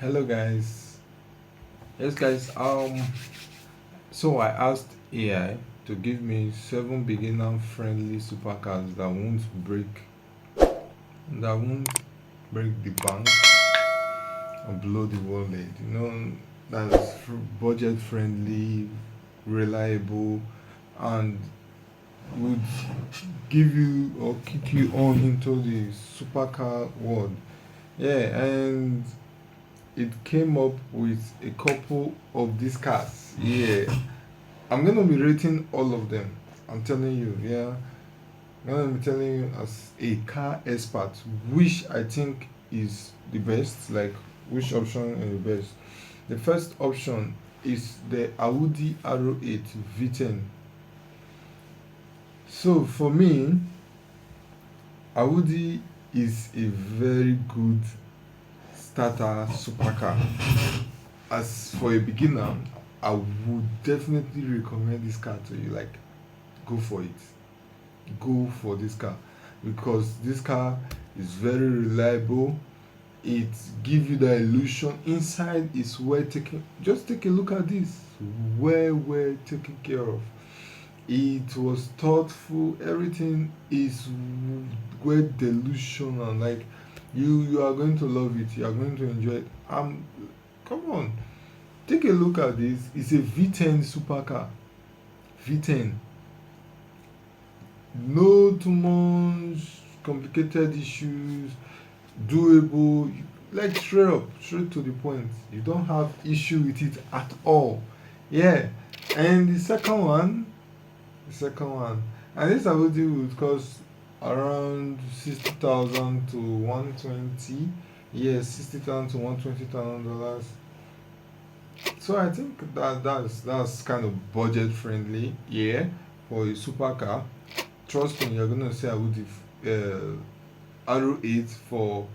Hello guys. Yes guys, so I asked AI to give me 7 beginner friendly supercars that won't break the bank or blow the wallet. That's budget friendly, reliable, and would give you or kick you on into the supercar world. Yeah, and it came up with a couple of these cars. Yeah, I'm gonna be rating all of them. I'm telling you, yeah. I'm gonna be telling you as a car expert which I think is the best, like which option is the best. The first option is the Audi R8 V10. So for me, Audi is a very good starter supercar. As for a beginner, I would definitely recommend this car to you. Like, go for it. Go for this car because this car is very reliable. It gives you the illusion inside is well taken. Just take a look at this. Well taken care of. It was thoughtful. Everything is well delusional. Like you are going to love it. You are going to enjoy it. Come on. Take a look at this. It's a V10 supercar. V10. No too much complicated issues. Doable. Like straight up, straight to the point. You don't have issue with it at all. Yeah. And the second one, and this I would do would cost around 60,000 to 120. Yes, 60,000 to $120,000. So I think that's kind of budget friendly, yeah, for a supercar. Trust me, you're gonna say I would R8 for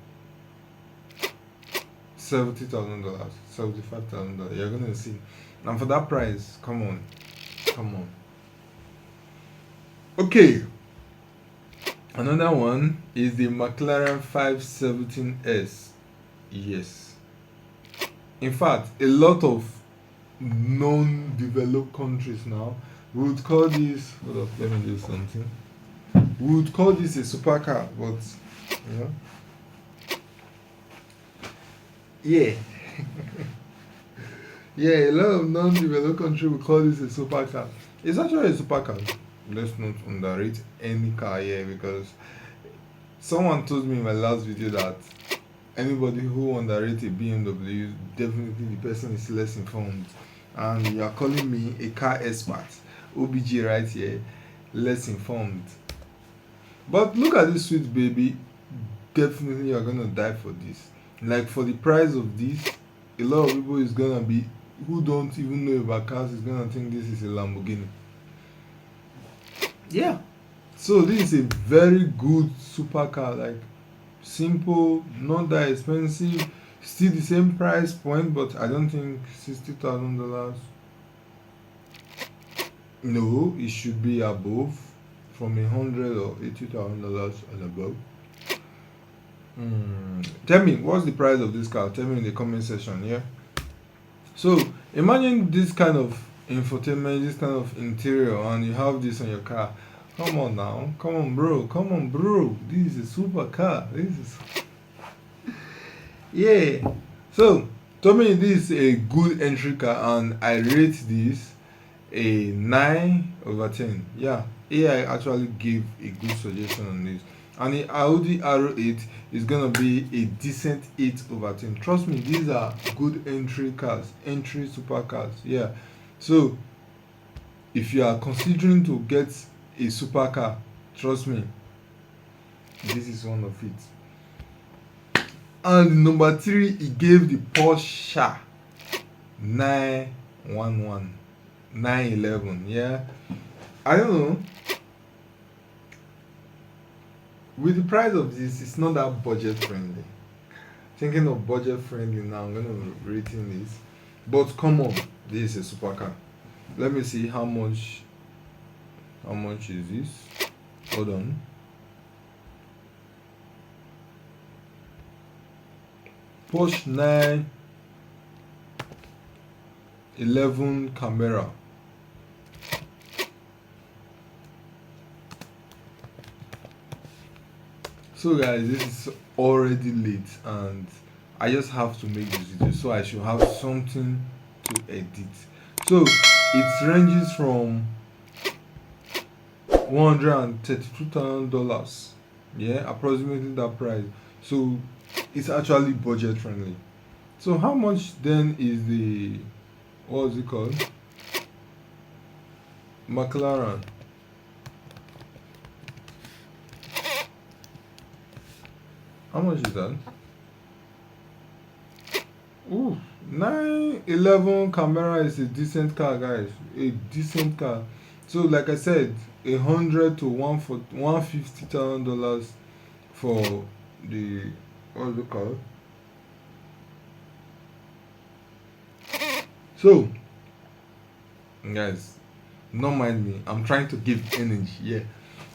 $70,000, $75,000. You're gonna see, and for that price, come on, come on. Okay, another one is the McLaren 517S. Yes, in fact, a lot of non-developed countries now would call this. Hold up, let me do something. We would call this a supercar, but you know, yeah, yeah, a lot of non-developed countries would call this a supercar. It's actually a supercar. Let's not underrate any car here because someone told me in my last video that anybody who underrates a BMW, definitely the person is less informed. And you are calling me a car expert, OBG right here, less informed. But look at this sweet baby. Definitely you're gonna die for this. Like for the price of this, a lot of people is gonna be who don't even know about cars is gonna think this is a Lamborghini. Yeah. So this is a very good supercar, like simple, not that expensive, still the same price point, but I don't think $60,000. No, it should be above, from $100 or $80,000 and above. Tell me, what's the price of this car? Tell me in the comment section. Yeah. So imagine this kind of infotainment, this kind of interior, and you have this on your car. Come on now, come on, bro, come on, bro. This is a supercar. This is yeah. So tell me this is a good entry car, and I rate this a 9/10. Yeah, AI actually gave a good suggestion on this. And the Audi R8 is gonna be a decent 8/10. Trust me, these are good entry cars, entry supercars. Yeah. So if you are considering to get a supercar, trust me, this is one of it. And number 3, he gave the Porsche 911, 911. Yeah. I don't know. With the price of this, it's not that budget friendly. Thinking of budget friendly now, I'm gonna be rating this. But come on, this is a supercar. Let me see how much. How much is this? Hold on. Porsche 11 camera. So guys, this is already late and I just have to make this video, so I should have something to edit. So it ranges from $132,000, yeah, approximately that price. So it's actually budget friendly. So how much then is the, what is it called, McLaren? How much is that? Ooh, 911 camera is a decent car, guys. A decent car. So like I said, $100 to $150,000 for the, what's it called? So guys, don't mind me. I'm trying to give energy. Yeah.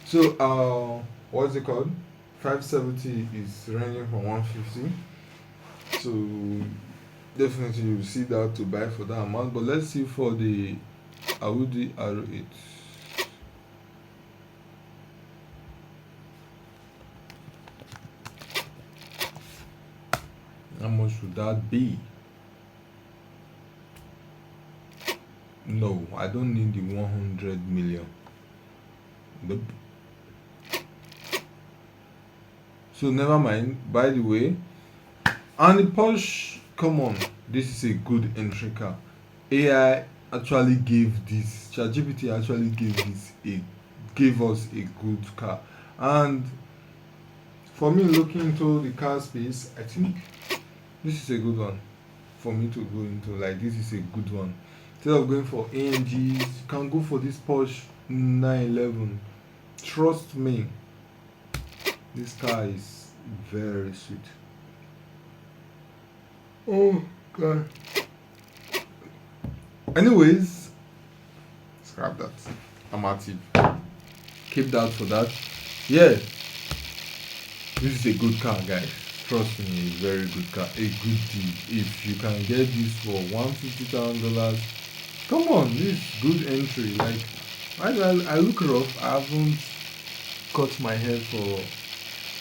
So what's it called? 570 is ranging from 150. So definitely you see that to buy for that amount. But let's see for the Audi R8. How much would that be? No, I don't need the 100 million. Nope. So never mind. By the way, and the Porsche, come on, this is a good entry car. AI actually gave this, ChatGPT actually gave us a good car. And for me, looking into the car space, I think this is a good one for me to go into. Like, this is a good one. Instead of going for AMGs, you can go for this Porsche 911. Trust me, this car is very sweet. Oh god. Anyways, scrap that. I'm active. Keep that for that. Yeah, this is a good car, guys. Trust me, a very good car. A good deal. If you can get this for $150,000, come on, this is good entry. Like, I look rough. I haven't cut my hair for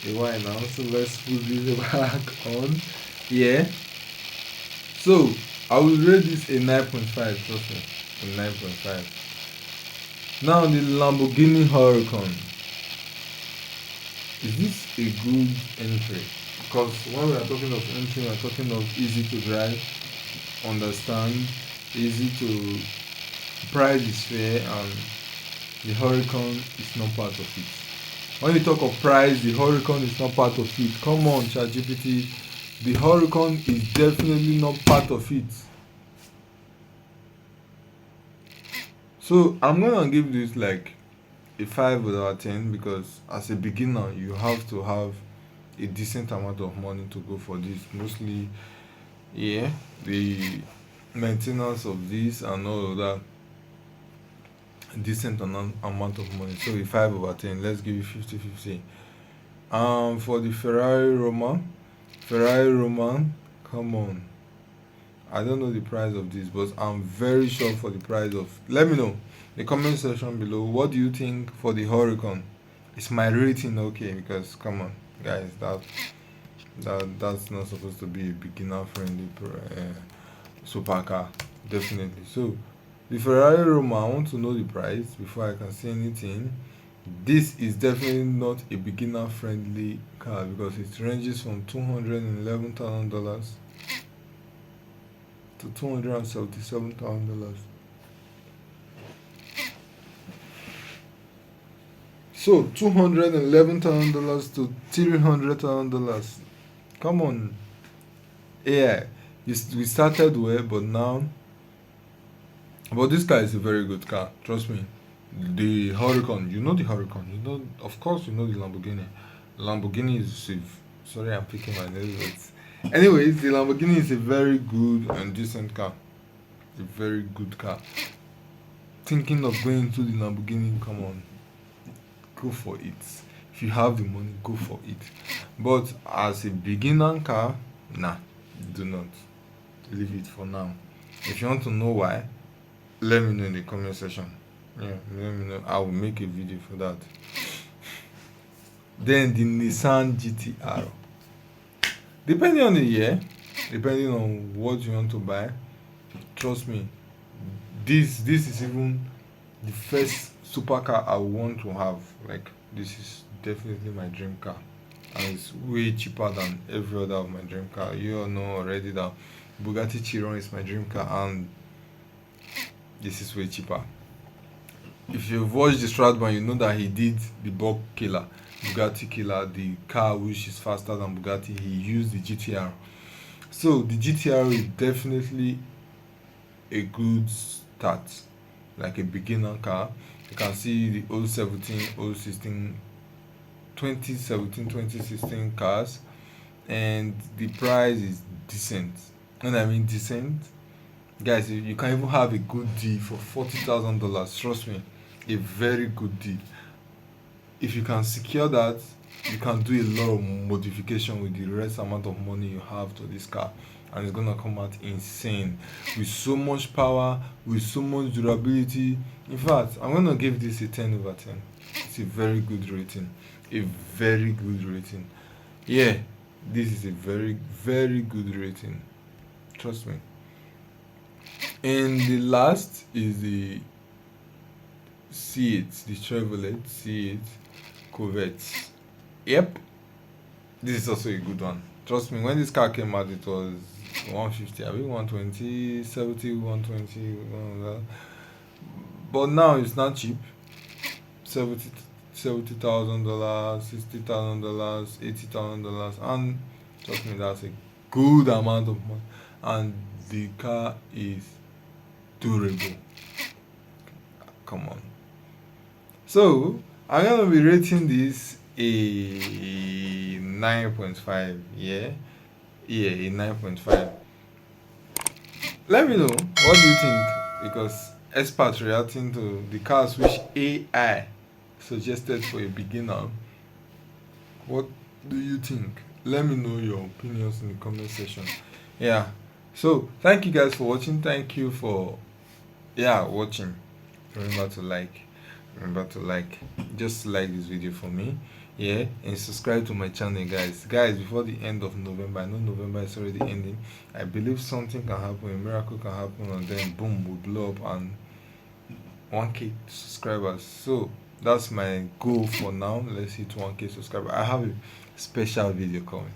a while now, so let's put this back on. Yeah. So I will rate this a 9.5. Trust me, a 9.5. Now the Lamborghini Huracan. Is this a good entry? Because when we are talking of entry, we are talking of easy to drive, understand, easy to, price is fair, and the Huracan is not part of it. When you talk of price, the Huracan is not part of it. Come on, ChatGPT. The Huracan is definitely not part of it. So I'm gonna give this like a 5 out of 10, because as a beginner you have to have a decent amount of money to go for this. Mostly, yeah, the maintenance of this and all of that, decent amount of money. So a 5 over 10. Let's give it 50-50. For the Ferrari Roman, come on. I don't know the price of this, but I'm very sure for the price of. Let me know in the comment section below. What do you think for the Huracan? Is my rating okay? Because come on, guys, that's not supposed to be a beginner friendly supercar. Definitely. So the Ferrari Roman, I want to know the price before I can say anything. This is definitely not a beginner friendly car, because it ranges from $211,000 to $277,000. So $211,000 to $300,000. Come on. Yeah, we started well, but now. But this car is a very good car. Trust me. The Huracan, you know the Huracan. You know, of course, you know the Lamborghini. Lamborghini is sorry, I'm picking my nose. Anyways, the Lamborghini is a very good and decent car. A very good car. Thinking of going to the Lamborghini, come on, go for it. If you have the money, go for it. But as a beginner car, nah, do not. Leave it for now. If you want to know why, let me know in the comment section. Yeah, let me know. I will make a video for that. Then the Nissan GTR. Depending on the year, depending on what you want to buy, trust me, this is even the first supercar I want to have. Like, this is definitely my dream car, and it's way cheaper than every other of my dream car. You all know already that Bugatti Chiron is my dream car, and this is way cheaper. If you've watched the Stradman, you know that he did the bulk killer, Bugatti killer, the car which is faster than Bugatti. He used the GTR. So the GTR is definitely a good start, like a beginner car. You can see the 017, 016, 2017, 2016 cars, and the price is decent. When I mean decent, guys, you can even have a good deal for $40,000. Trust me, a very good deal. If you can secure that, you can do a lot of modification with the rest amount of money you have to this car, and it's gonna come out insane with so much power, with so much durability. In fact, I'm gonna give this a 10/10. It's a very good rating, a very good rating. Yeah, this is a very, very good rating, trust me. And the last is the C8, the Chevrolet C8 Corvette. Yep, this is also a good one. Trust me, when this car came out, it was 150, I think 120, 70, 120, but now it's not cheap. $70,000, $60,000, $80,000, and trust me, that's a good amount of money, and the car is durable. Come on. So I'm gonna be rating this a 9.5. Yeah, a 9.5. Let me know what do you think, because experts reacting to the cars which AI suggested for a beginner. What do you think? Let me know your opinions in the comment section. Yeah. So thank you guys for watching. Thank you for watching. Remember to like, just like this video for me, yeah, and subscribe to my channel, guys. Before the end of November, I know November is already ending, I believe something can happen, a miracle can happen, and then boom, we blow up and 1k subscribers. So that's my goal for now. Let's hit 1k subscribers. I have a special video coming.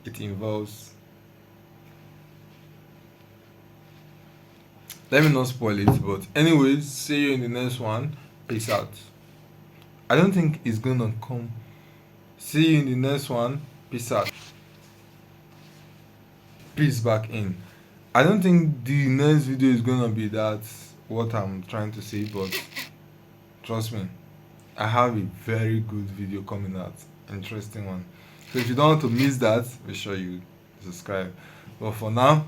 It involves, let me not spoil it, but anyways, see you in the next one. Peace out. I don't think it's gonna come. See you in the next one. Peace out. Peace back in. I don't think the next video is gonna be that what I'm trying to say, but trust me, I have a very good video coming out. Interesting one. So if you don't want to miss that, be sure you subscribe. But for now,